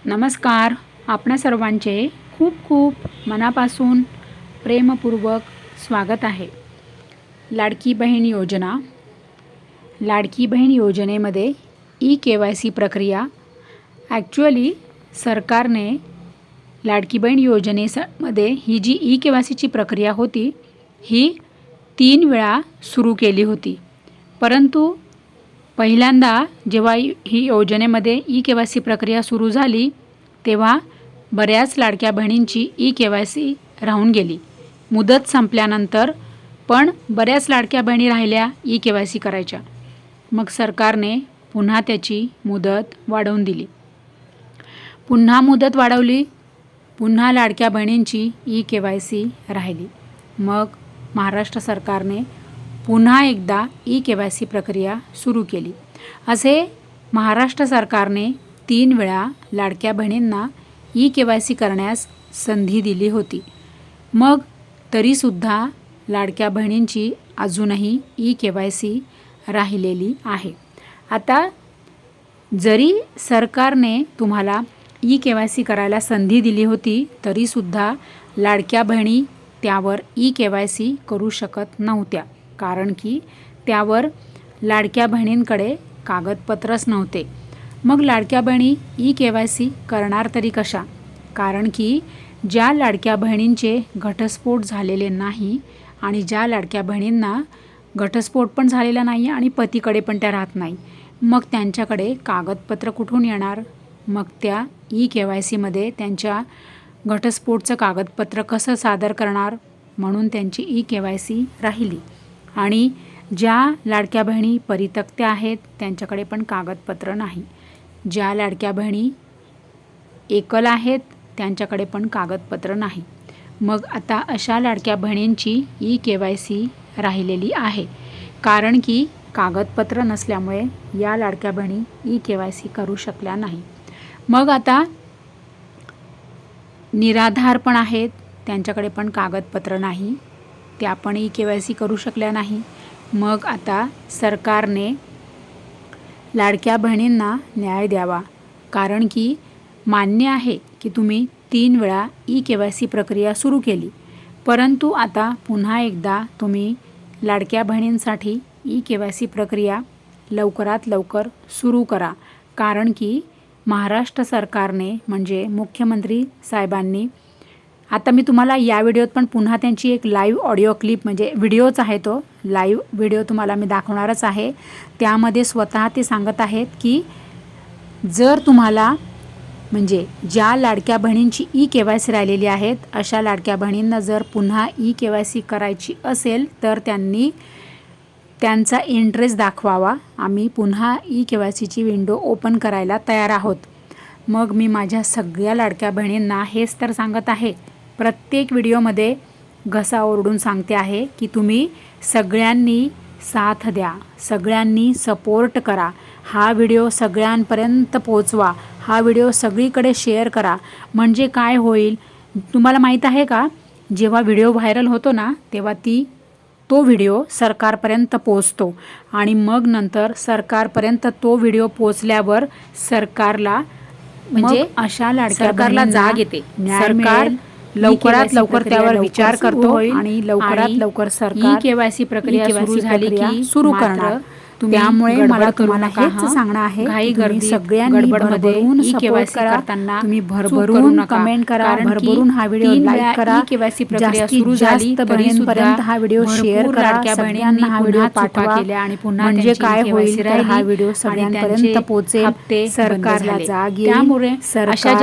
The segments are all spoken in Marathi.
नमस्कार. आपणा सर्वांचे खूप खूप मनापासून प्रेमपूर्वक स्वागत आहे. लाडकी बहीण योजना. लाडकी बहीण योजनेमध्ये ई-KYC प्रक्रिया ॲक्च्युअली सरकारने लाडकी बहीण योजनेमध्ये ही जी ई-KYCची प्रक्रिया होती ही 3 वेळा सुरू केली होती. परंतु पहिल्यांदा जेव्हा ही योजनेमध्ये ई-KYC प्रक्रिया सुरू झाली तेव्हा बऱ्याच लाडक्या बहिणींची ई-KYC राहून गेली. मुदत संपल्यानंतर पण बऱ्याच लाडक्या बहिणी राहिल्या ई-KYC करायच्या. मग सरकारने पुन्हा त्याची मुदत वाढवून दिली. पुन्हा मुदत वाढवली, पुन्हा लाडक्या बहिणींची ई-KYC राहिली. मग महाराष्ट्र सरकारने पुन्हा एकदा ई-KYC प्रक्रिया सुरू केली. असे महाराष्ट्र सरकारने 3 वेळा लाडक्या बहिणींना ई-KYC करण्यास संधी दिली होती. मग तरीसुद्धा लाडक्या बहिणींची अजूनही ई-KYC राहिलेली आहे. आता जरी सरकारने तुम्हाला ई-KYC करायला संधी दिली होती तरीसुद्धा लाडक्या बहिणी त्यावर ई-KYC करू शकत नव्हत्या. कारण की त्यावर लाडक्या बहिणींकडे कागदपत्रच नव्हते. मग लाडक्या बहिणी ई-KYC करणार तरी कशा? कारण की ज्या लाडक्या बहिणींचे घटस्फोट झालेले नाही आणि ज्या लाडक्या बहिणींना घटस्फोट पण झालेला नाही आणि पतीकडे पण त्या राहत नाही, मग त्यांच्याकडे कागदपत्र कुठून येणार? मग त्या ई-KYCमध्ये त्यांच्या घटस्फोटचं कागदपत्र कसं सादर करणार? म्हणून त्यांची ई-KYC राहिली. आणि ज्या लाडक्या बहिणी परित्यक्त्या आहेत त्यांच्याकडे पण कागदपत्र नाही. ज्या लाडक्या बहिणी एकल आहेत त्यांच्याकडे पण कागदपत्र नाही. मग आता अशा लाडक्या बहिणींची ई-KYC राहिलेली आहे. कारण की कागदपत्र नसल्यामुळे या लाडक्या बहिणी ई-KYC करू शकल्या नाही. मग आता निराधार पण आहेत त्यांच्याकडे पण कागदपत्र नाही, त्या पण ई-KYC करू शकल्या नाही. मग आता सरकारने लाडक्या बहिणींना न्याय द्यावा. कारण की मान्य आहे की तुम्ही 3 वेळा ई-KYC प्रक्रिया सुरू केली, परंतु आता पुन्हा एकदा तुम्ही लाडक्या बहिणींसाठी ई-KYC प्रक्रिया लवकरात लवकर सुरू करा. कारण की महाराष्ट्र सरकारने म्हणजे मुख्यमंत्री साहेबांनी, आता मी तुम्हाला या व्हिडिओत पण पुन्हा त्यांची एक लाईव्ह ऑडिओ क्लिप म्हणजे व्हिडिओच आहे, तो लाईव्ह व्हिडिओ तुम्हाला मी दाखवणारच आहे. त्यामध्ये स्वतः ते सांगत आहेत की जर तुम्हाला म्हणजे ज्या लाडक्या बहिणींची ई-KYC राहिलेली आहेत अशा लाडक्या बहिणींना जर पुन्हा ई-KYC करायची असेल तर त्यांनी त्यांचा इंटरेस्ट दाखवावा. आम्ही पुन्हा ई-KYCची विंडो ओपन करायला तयार आहोत. मग मी माझ्या सगळ्या लाडक्या बहिणींना हेच तर सांगत आहे, प्रत्येक व्हिडिओमध्ये घसा ओरडून सांगते आहे की तुम्ही सगळ्यांनी साथ द्या, सगळ्यांनी सपोर्ट करा, हा व्हिडिओ सगळ्यांपर्यंत पोहोचवा, हा व्हिडिओ सगळीकडे शेअर करा. म्हणजे काय होईल तुम्हाला माहीत आहे का? जेव्हा व्हिडिओ व्हायरल होतो ना तेव्हा तो व्हिडिओ सरकारपर्यंत पोहोचतो आणि मग नंतर सरकारपर्यंत तो व्हिडिओ पोहोचल्यावर सरकारला म्हणजे अशा लाडक्या सरकारला जाग येते. सरकार लवकरात लवकर त्यावर विचार करतो आणि लवकरात लवकर सरकार ई-KYC प्रक्रिया सुरू झाली की सुरू करणार. त्यामुळे मला तुम्हाला हेच सांगणं आहे की तुम्ही सगळ्यांनी भरभरून ई-KYC करताना तुम्ही भरभरून कमेंट करा, भरभरून हा व्हिडिओ लाईक करा. ई-KYC प्रक्रिया सुरू झाली बहिणींपर्यंत हा व्हिडिओ शेअर करा, लाडक्या बहिणींना हा व्हिडिओ पाठवा. आणि पुन्हा म्हणजे काय होईल तर हा व्हिडिओ सगळ्यांपर्यंत पोहोचेल, सरकारला जाग येईल. त्यामुळे अशा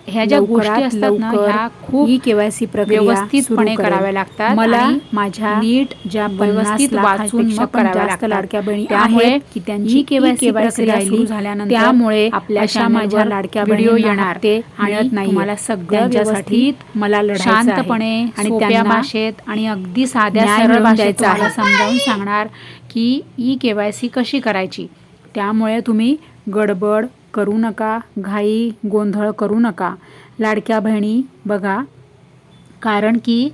ह्या ज्या गोष्टी असतात ना ह्या खूप ई-KYC प्रक्रिया व्यवस्थितपणे कराव्या लागतात. मला माझ्या नीट ज्या व्यवस्थित वाचून मग कराव्या लागतात लाडक्या बहिणी आहेत की त्यांची ई-KYC प्रक्रिया सुरू झाल्यानंतर त्यामुळे आपल्या माझ्या लाडक्या व्हिडिओ येणार ते मिळत नाही. मला सगळ्यांच्यासाठी मला शांतपणे आणि सोप्या भाषेत आणि अगदी साध्या सरळ भाषेत समजावून सांगणार की ई-KYC कशी करायची. त्यामुळे तुम्ही गडबड करू नका, घाई गोंधळ करू नका लाडक्या बहिणी. बघा, कारण की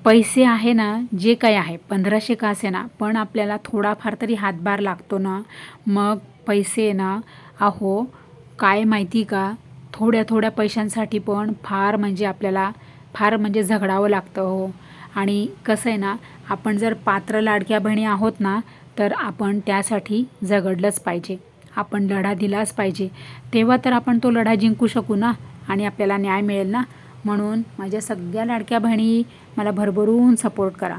पैसे आहे ना, जे काही आहे 1500 का असेना, पण आपल्याला थोडाफार तरी हातभार लागतो ना. मग पैसे ना, अहो काय माहिती का, थोड्या थोड्या पैशांसाठी पण फार म्हणजे झगडावं लागतं हो. आणि कसं आहे ना, आपण जर पात्र लाडक्या बहिणी आहोत ना, तर आपण त्यासाठी झगडलंच पाहिजे, आपण लढा दिलाच पाहिजे. तेव्हा तर आपण तो लढा जिंकू शकू ना आणि आपल्याला न्याय मिळेल ना. म्हणून माझ्या सगळ्या लाडक्या बहिणी मला भरभरून सपोर्ट करा.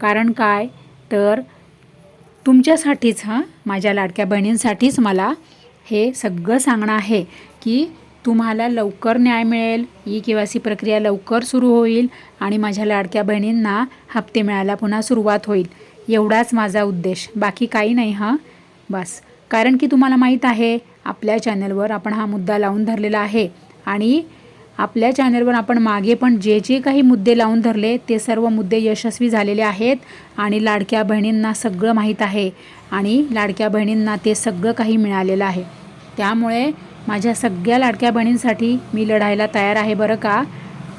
कारण काय तर तुमच्यासाठीच माझ्या लाडक्या बहिणींसाठीच मला हे सगळं सांगणं आहे की तुम्हाला लवकर न्याय मिळेल, ई-के-वाय-सी प्रक्रिया लवकर सुरू होईल आणि माझ्या लाडक्या बहिणींना हप्ते मिळायला पुन्हा सुरुवात होईल. एवढाच माझा उद्देश, बाकी काही नाही बस. कारण की तुम्हाला माहीत आहे आपल्या चॅनलवर आपण हा मुद्दा लावून धरलेला आहे आणि आपल्या चॅनलवर आपण मागे पण जे जे काही मुद्दे लावून धरले ते सर्व मुद्दे यशस्वी झालेले आहेत आणि लाडक्या बहिणींना सगळं माहीत आहे आणि लाडक्या बहिणींना ते सगळं काही मिळालेलं आहे. त्यामुळे माझ्या सगळ्या लाडक्या बहिणींसाठी मी लढायला तयार आहे बरं का.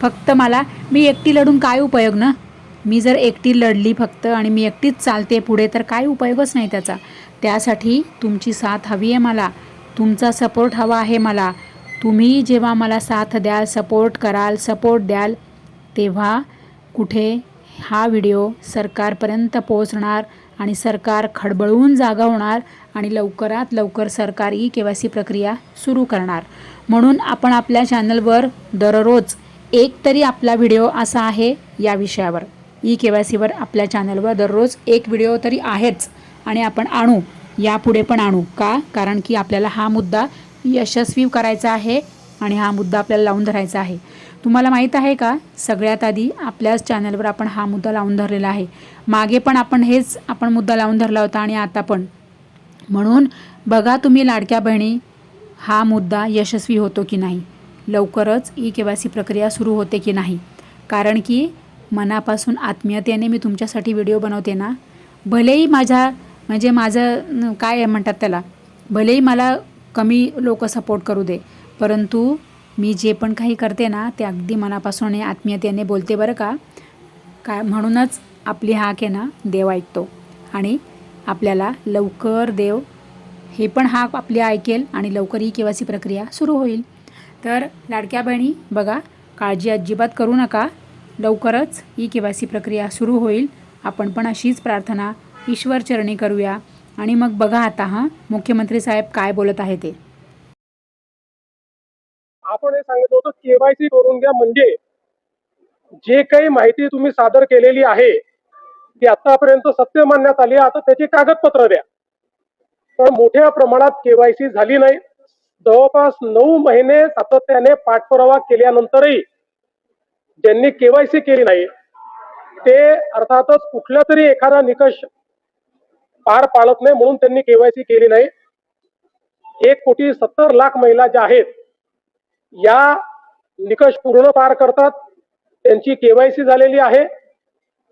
फक्त मी एकटी लढून काय उपयोग ना. मी जर एकटी लढली फक्त आणि मी एकटीच चालते पुढे तर काय उपयोगच नाही त्याचा. त्यासाठी तुमची साथ हवी आहे मला, तुमचा सपोर्ट हवा आहे मला. तुम्ही जेव्हा मला साथ द्याल, सपोर्ट कराल, सपोर्ट द्याल, तेव्हा कुठे हा व्हिडिओ सरकारपर्यंत पोहोचणार आणि सरकार खडबळून जागा होणार आणि लवकरात लवकर सरकार ई-के-वाय-सी प्रक्रिया सुरू करणार. म्हणून आपण आपल्या चॅनलवर दररोज एक तरी आपला व्हिडिओ असा आहे या विषयावर. ई-के-वाय-सीवर आपल्या चॅनलवर दररोज एक व्हिडिओ तरी आहेच आणि आपण आणू, यापुढे पण आणू का. कारण की आपल्याला हा मुद्दा यशस्वी करायचा आहे आणि हा मुद्दा आपल्याला लावून धरायचा आहे. तुम्हाला माहीत आहे का, सगळ्यात आधी आपल्याच चॅनलवर आपण हा मुद्दा लावून धरलेला आहे. मागे पण आपण मुद्दा लावून धरला होता आणि आता पण. म्हणून बघा तुम्ही लाडक्या बहिणी, हा मुद्दा यशस्वी होतो की नाही, लवकरच ई-के-वाय-सी प्रक्रिया सुरू होते की नाही. कारण की मनापासून आत्मीयतेने मी तुमच्यासाठी व्हिडिओ बनवते ना. भलेही माझं काय म्हणतात त्याला, भलेही मला कमी लोक सपोर्ट करू दे, परंतु मी जे पण काही करते ना ते अगदी मनापासून आणि आत्मीयतेने बोलते बरं का. म्हणूनच आपली हाक आहे ना देव ऐकतो आणि आपल्याला लवकर देव हे पण हाक आपली ऐकेल आणि लवकर ई-के-वाय-सी प्रक्रिया सुरू होईल. तर लाडक्या बहिणी बघा, काळजी अजिबात करू नका, लवकरच ई-के-वाय-सी प्रक्रिया सुरू होईल. आपण पण अशीच प्रार्थना ईश्वरचरणी करूया. आणि मग बघा आता मुख्यमंत्री साहेब काय बोलत आहे ते. आपण हे सांगितलं होतं के-वाय-सी करून घ्या, म्हणजे जे काही माहिती तुम्ही सादर केलेली आहे ती आतापर्यंत सत्य मानण्यात आली, आता त्याची कागदपत्र द्या. पण मोठ्या प्रमाणात के-वाय-सी झाली नाही. जवळपास 9 महिने सातत्याने पाठपुरावा केल्यानंतरही ज्यांनी के-वाय-सी केली नाही ते अर्थातच कुठला तरी एखादा निकष पार पाडत नाही म्हणून त्यांनी के-वाय-सी केली नाही. 1,70,00,000 महिला ज्या आहेत या निकष पूर्ण पार करतात, त्यांची के-वाय-सी झालेली आहे,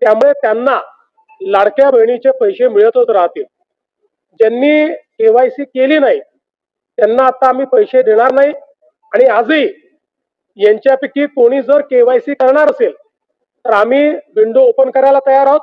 त्यामुळे त्यांना लाडक्या बहिणीचे पैसे मिळतच राहतील. ज्यांनी के-वाय-सी केली नाही त्यांना आता आम्ही पैसे देणार नाही. आणि आजही यांच्यापैकी कोणी जर के-वाय-सी करणार असेल तर आम्ही विंडो ओपन करायला तयार आहोत.